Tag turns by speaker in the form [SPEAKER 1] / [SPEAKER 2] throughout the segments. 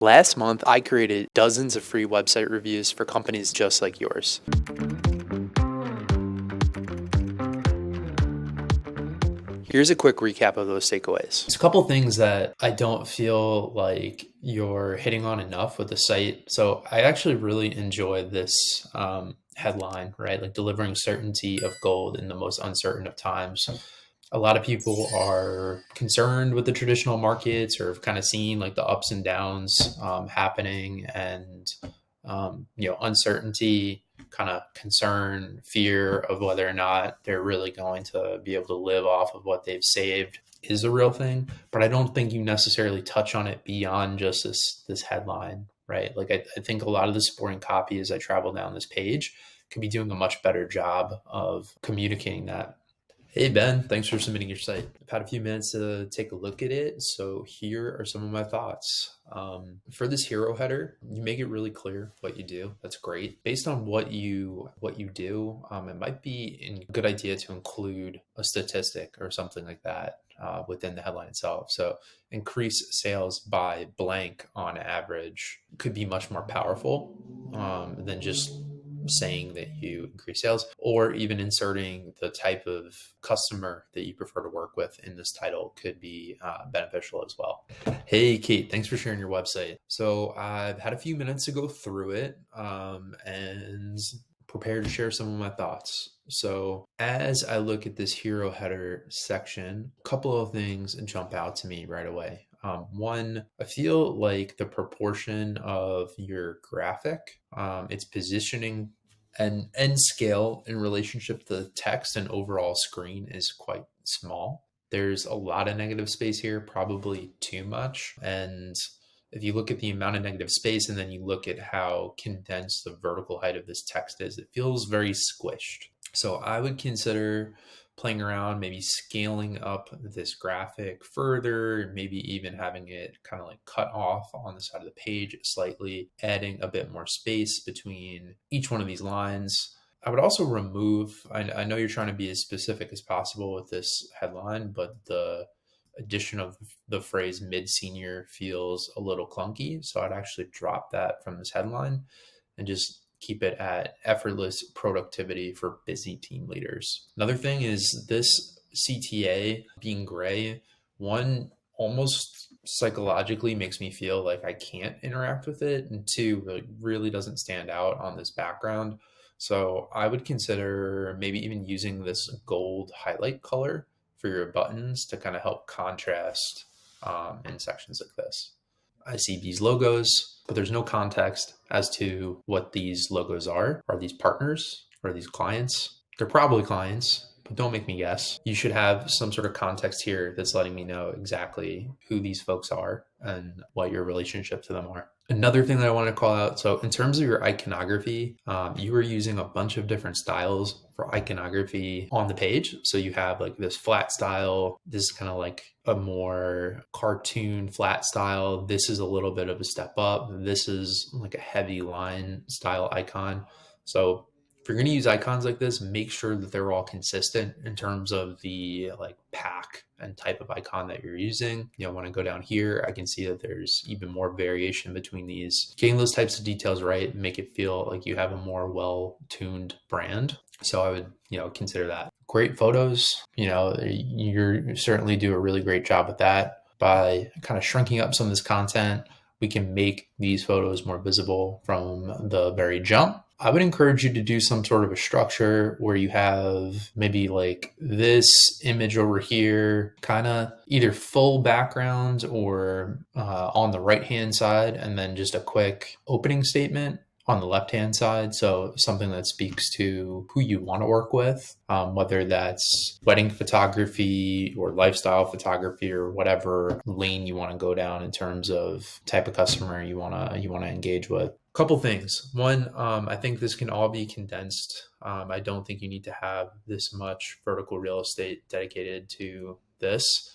[SPEAKER 1] Last month, I created dozens of free website reviews for companies just like yours. Here's a quick recap of those takeaways. There's a couple things that I don't feel like you're hitting on enough with the site. So I actually really enjoy this headline, right? Like delivering certainty of gold in the most uncertain of times. A lot of people are concerned with the traditional markets or have kind of seen like the ups and downs happening and, uncertainty, kind of concern, fear of whether or not they're really going to be able to live off of what they've saved is a real thing. But I don't think you necessarily touch on it beyond just this headline, right? Like I think a lot of the supporting copy as I travel down this page could be doing a much better job of communicating that. Hey Ben, thanks for submitting your site. I've had a few minutes to take a look at it, so here are some of my thoughts. For this hero header, you make it really clear what you do. That's great. Based on what you do, it might be a good idea to include a statistic or something like that within the headline itself. So increase sales by blank on average could be much more powerful than just saying that you increase sales, or even inserting the type of customer that you prefer to work with in this title could be beneficial as well. Hey Kate, thanks for sharing your website. So I've had a few minutes to go through it and prepared to share some of my thoughts. So as I look at this hero header section, a couple of things jump out to me right away. One, I feel like the proportion of your graphic, its positioning and scale in relationship to the text and overall screen is quite small. There's a lot of negative space here, probably too much. And if you look at the amount of negative space and then you look at how condensed the vertical height of this text is, it feels very squished. So I would consider playing around, maybe scaling up this graphic further, maybe even having it kind of like cut off on the side of the page slightly, adding a bit more space between each one of these lines. I would also remove, I know you're trying to be as specific as possible with this headline, but the addition of the phrase mid-senior feels a little clunky. So I'd actually drop that from this headline and just keep it at effortless productivity for busy team leaders. Another thing is this CTA being gray, one, almost psychologically makes me feel like I can't interact with it, and two, really doesn't stand out on this background. So I would consider maybe even using this gold highlight color for your buttons to kind of help contrast in sections like this. I see these logos, but there's no context as to what these logos are. Are these partners? Are these clients? They're probably clients, but don't make me guess. You should have some sort of context here that's letting me know exactly who these folks are and what your relationship to them are. Another thing that I want to call out, so in terms of your iconography, you are using a bunch of different styles for iconography on the page. So you have like this flat style, this is kind of like a more cartoon flat style. This is a little bit of a step up. This is like a heavy line style icon. So if you're going to use icons like this, make sure that they're all consistent in terms of the like pack and type of icon that you're using. When I go down here, I can see that there's even more variation between these. Getting those types of details right make it feel like you have a more well-tuned brand. So I would, consider that. Great photos, you certainly do a really great job with that. By kind of shrinking up some of this content, we can make these photos more visible from the very jump. I would encourage you to do some sort of a structure where you have maybe like this image over here, kind of either full background or on the right-hand side, and then just a quick opening statement on the left-hand side. So something that speaks to who you want to work with, whether that's wedding photography or lifestyle photography or whatever lane you want to go down in terms of type of customer you want to engage with. Couple things. One, I think this can all be condensed. I don't think you need to have this much vertical real estate dedicated to this.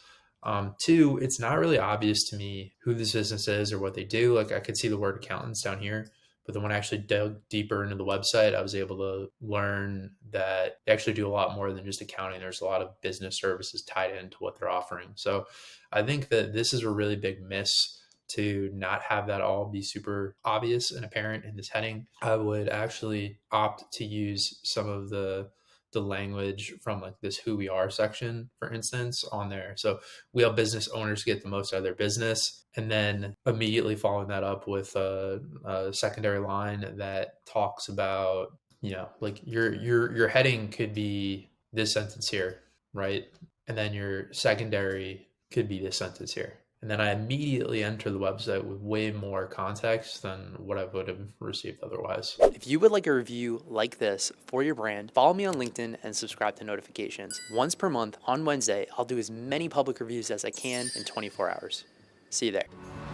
[SPEAKER 1] Two, it's not really obvious to me who this business is or what they do. Like I could see the word accountants down here, but then when I actually dug deeper into the website, I was able to learn that they actually do a lot more than just accounting. There's a lot of business services tied into what they're offering. So I think that this is a really big miss to not have that all be super obvious and apparent in this heading, I would actually opt to use some of the language from like this who we are section, for instance, on there. So we help business owners get the most out of their business, and then immediately following that up with a secondary line that talks about, like your heading could be this sentence here, right? And then your secondary could be this sentence here. And then I immediately enter the website with way more context than what I would have received otherwise.
[SPEAKER 2] If you would like a review like this for your brand, follow me on LinkedIn and subscribe to notifications. Once per month on Wednesday, I'll do as many public reviews as I can in 24 hours. See you there.